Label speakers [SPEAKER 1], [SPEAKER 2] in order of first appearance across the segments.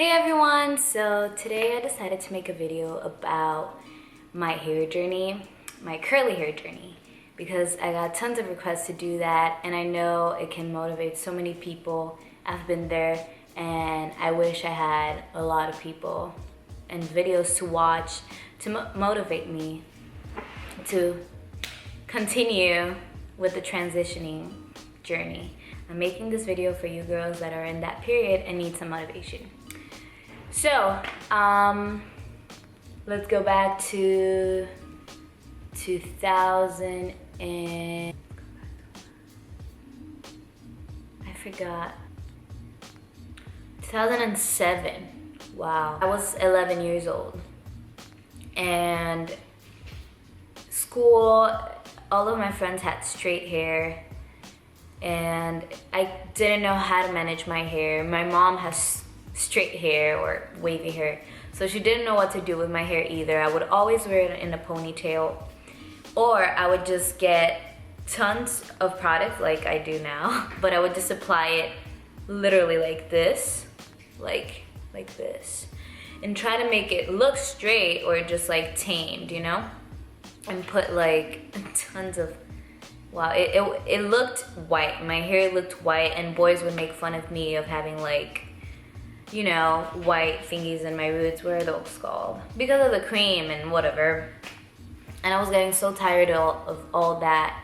[SPEAKER 1] Hey everyone! So today I decided to make a video about my hair journey, my curly hair journey, because I got tons of requests to do that and I know it can motivate so many people. I've been there and I wish I had a lot of people and videos to watch to motivate me to continue with the transitioning journey. I'm making this video for you girls that are in that period and need some motivation. So, let's go back to 2000 and I forgot. 2007. Wow. I was 11 years old. And school, all of my friends had straight hair. And I didn't know how to manage my hair. My mom has straight hair or wavy hair, so she didn't know what to do with my hair either. I would always wear it in a ponytail, or I would just get tons of product like I do now, but I would just apply it literally like this, like this, and try to make it look straight or just like tamed, you know, and put like tons of, wow, it looked white. My hair looked white, and boys would make fun of me of having like, you know, white thingies in my roots. What are those called? Because of the cream and whatever. And I was getting so tired of all that.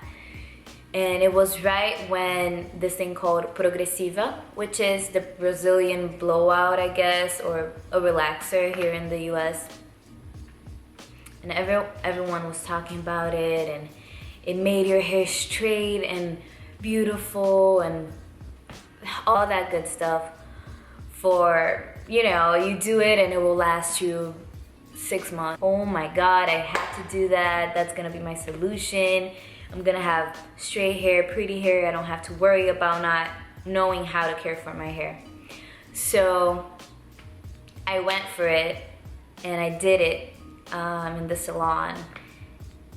[SPEAKER 1] And it was right when this thing called Progressiva, which is the Brazilian blowout, I guess, or a relaxer here in the US. And everyone was talking about it, and it made your hair straight and beautiful and all that good stuff. For, you know, you do it and it will last you 6 months. Oh my God, I have to do that. That's gonna be my solution. I'm gonna have straight hair, pretty hair. I don't have to worry about not knowing how to care for my hair. So I went for it and I did it in the salon.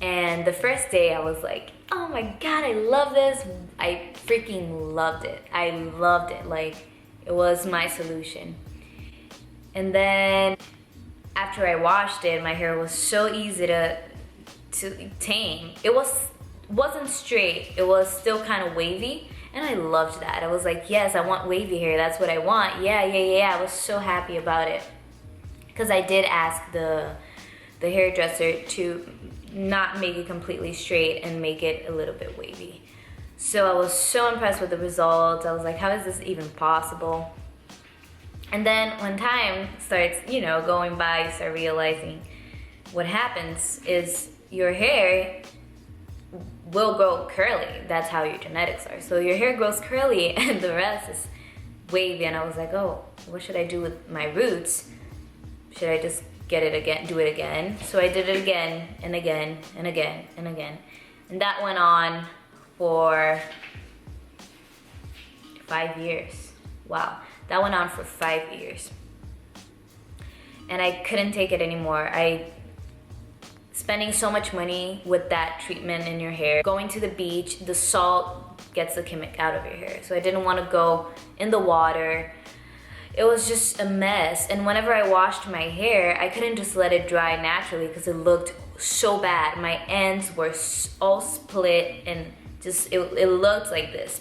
[SPEAKER 1] And the first day I was like, oh my God, I love this. I freaking loved it. I loved it. Like, it was my solution. And then after I washed it, my hair was so easy to tame. It wasn't straight. It was still kind of wavy, and I loved that. I was like, yes, I want wavy hair. That's what I want. Yeah. I was so happy about it, because I did ask the hairdresser to not make it completely straight and make it a little bit wavy. So I was so impressed with the results. I was like, how is this even possible? And then when time starts, you know, going by, you start realizing what happens is your hair will grow curly. That's how your genetics are. So your hair grows curly and the rest is wavy. And I was like, oh, what should I do with my roots? Should I just get it again, do it again? So I did it again and again and again and again. And that went on for 5 years. Wow, that went on for 5 years. And I couldn't take it anymore. Spending so much money with that treatment in your hair. Going to the beach, the salt gets the chemic out of your hair. So I didn't want to go in the water. It was just a mess. And whenever I washed my hair, I couldn't just let it dry naturally because it looked so bad. My ends were all split and just, it looked like this.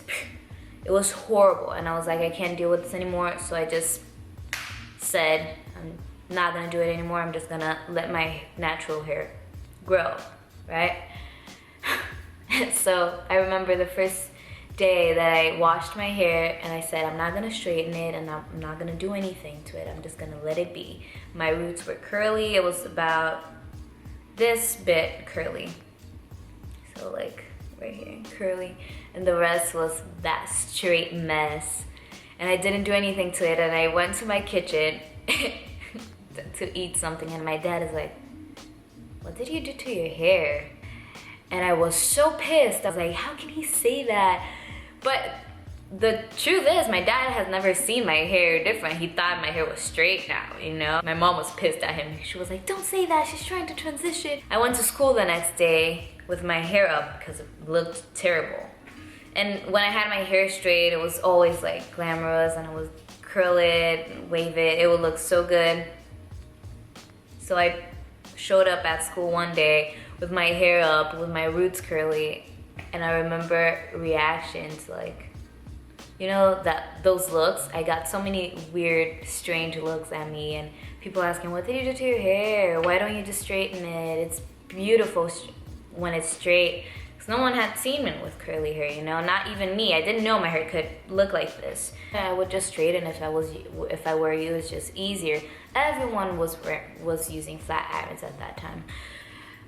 [SPEAKER 1] It was horrible. And I was like, I can't deal with this anymore. So I just said, I'm not gonna do it anymore. I'm just gonna let my natural hair grow, right? So I remember the first day that I washed my hair and I said, I'm not gonna straighten it and I'm not gonna do anything to it. I'm just gonna let it be. My roots were curly. It was about this bit curly. So like right here, curly. And the rest was that straight mess. And I didn't do anything to it. And I went to my kitchen to eat something and my dad is like, what did you do to your hair? And I was so pissed. I was like, how can he say that? But the truth is, my dad has never seen my hair different. He thought my hair was straight now, you know? My mom was pissed at him. She was like, don't say that, she's trying to transition. I went to school the next day with my hair up because it looked terrible. And when I had my hair straight, it was always like glamorous and it was curl it, wave it. It would look so good. So I showed up at school one day with my hair up, with my roots curly, and I remember reactions like, you know, those looks. I got so many weird, strange looks at me, and people asking, what did you do to your hair? Why don't you just straighten it? It's beautiful when it's straight. Because no one had seen me with curly hair, you know, not even me. I didn't know my hair could look like this. I would just straighten if I were you. It's just easier. Everyone was using flat irons at that time.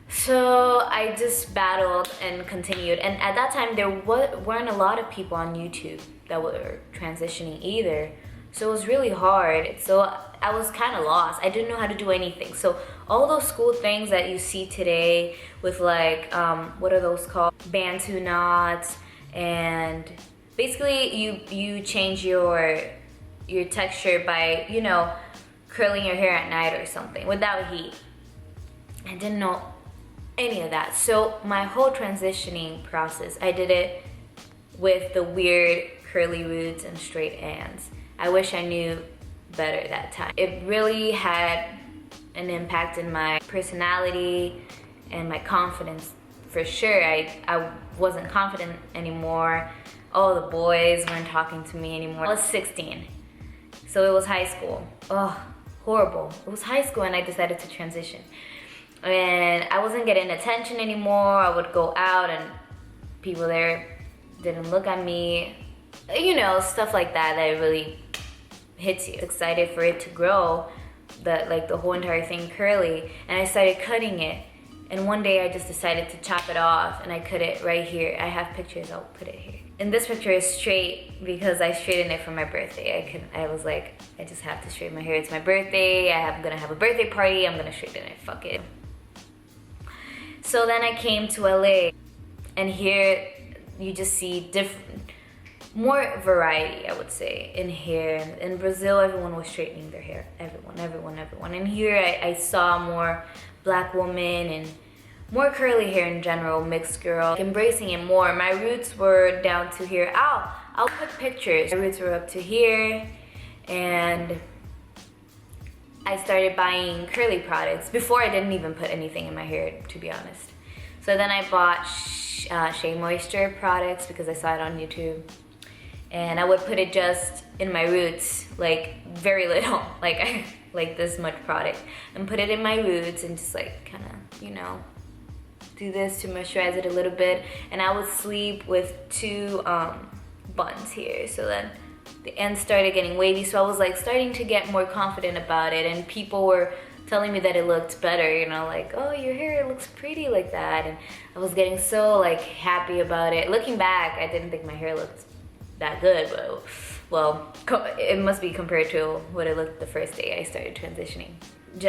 [SPEAKER 1] So I just battled and continued, and at that time there weren't a lot of people on YouTube that were transitioning either, so it was really hard. So I was kind of lost. I didn't know how to do anything. So all those school things that you see today with like what are those called, bantu knots, and basically you change your texture by, you know, curling your hair at night or something without heat. I didn't know any of that. So my whole transitioning process, I did it with the weird curly roots and straight ends. I wish I knew better that time. It really had an impact in my personality and my confidence for sure. I wasn't confident anymore. All the boys weren't talking to me anymore. I was 16, so it was high school. Oh, horrible. It was high school and I decided to transition. And I wasn't getting attention anymore. I would go out and people there didn't look at me. You know, stuff like that really hits you. Excited for it to grow, the whole entire thing curly, and I started cutting it. And one day I just decided to chop it off, and I cut it right here. I have pictures, I'll put it here. And this picture is straight because I straightened it for my birthday. I was like, I just have to straighten my hair. It's my birthday. I'm gonna have a birthday party. I'm gonna straighten it. Fuck it. So then I came to LA, and here you just see more variety, I would say, in hair. In Brazil, everyone was straightening their hair. Everyone. And here I saw more black women and more curly hair in general, mixed girl, embracing it more. My roots were down to here. I'll put pictures. My roots were up to here, and I started buying curly products. Before, I didn't even put anything in my hair, to be honest. So then I bought Shea Moisture products because I saw it on YouTube. And I would put it just in my roots, like very little, like this much product. And put it in my roots and just like kind of, you know, do this to moisturize it a little bit. And I would sleep with two buns here. So then the ends started getting wavy, so I was like starting to get more confident about it, and people were telling me that it looked better, you know, like, oh, your hair looks pretty like that. And I was getting so like happy about it. Looking back, I didn't think my hair looked that good, but well, it must be compared to what it looked the first day I started transitioning.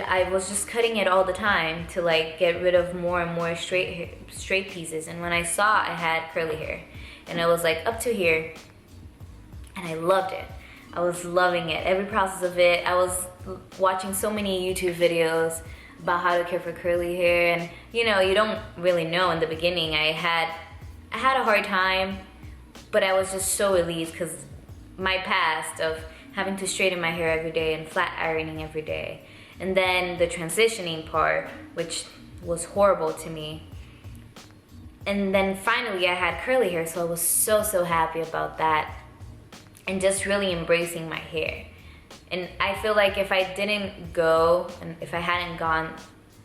[SPEAKER 1] I was just cutting it all the time to like get rid of more and more straight pieces, and when I saw I had curly hair, and it was like up to here, and I loved it. I was loving it, every process of it. I was watching so many YouTube videos about how to care for curly hair, and you know, you don't really know in the beginning. I had a hard time, but I was just so relieved because my past of having to straighten my hair every day and flat ironing every day, and then the transitioning part, which was horrible to me. And then finally I had curly hair, so I was so happy about that, and just really embracing my hair. And I feel like if I didn't go, and if I hadn't gone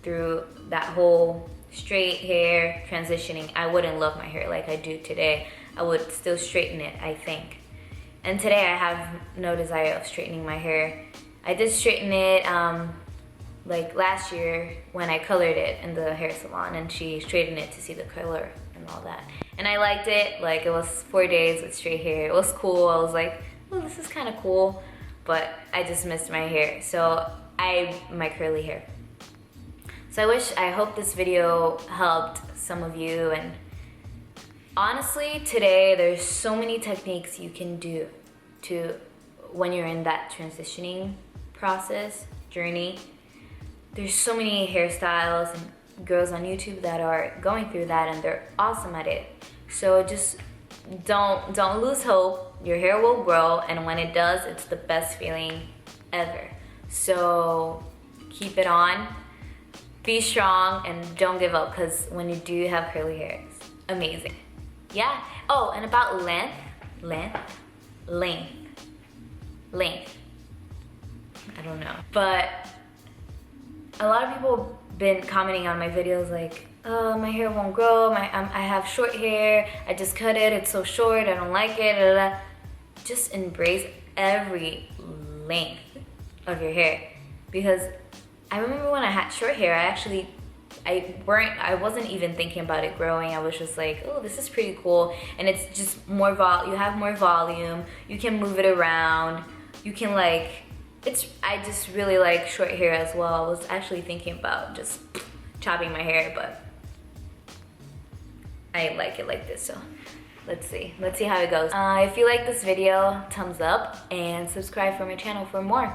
[SPEAKER 1] through that whole straight hair transitioning, I wouldn't love my hair like I do today. I would still straighten it, I think. And today I have no desire of straightening my hair. I did straighten it like last year when I colored it in the hair salon, and she straightened it to see the color and all that. And I liked it. Like, it was 4 days with straight hair. It was cool. I was like, oh, this is kind of cool. But I just missed my hair. So my curly hair. So I hope this video helped some of you. And honestly, today there's so many techniques you can do when you're in that transitioning process, journey. There's so many hairstyles and girls on YouTube that are going through that, and they're awesome at it. So just don't lose hope. your hair will grow, and when it does, it's the best feeling ever. So keep it on, be strong, and don't give up, because when you do have curly hair, it's amazing. Yeah. Oh, and about length. I don't know. But a lot of people been commenting on my videos like, oh, my hair won't grow, I have short hair, I just cut it, it's so short, I don't like it, blah, blah. Just embrace every length of your hair. Because I remember when I had short hair, I wasn't even thinking about it growing. I was just like, oh, this is pretty cool. And it's just more you have more volume, you can move it around, you can like, I just really like short hair as well. I was actually thinking about just chopping my hair, but I like it like this, so let's see how it goes. If you like this video, thumbs up and subscribe for my channel for more.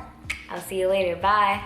[SPEAKER 1] I'll see you later, bye.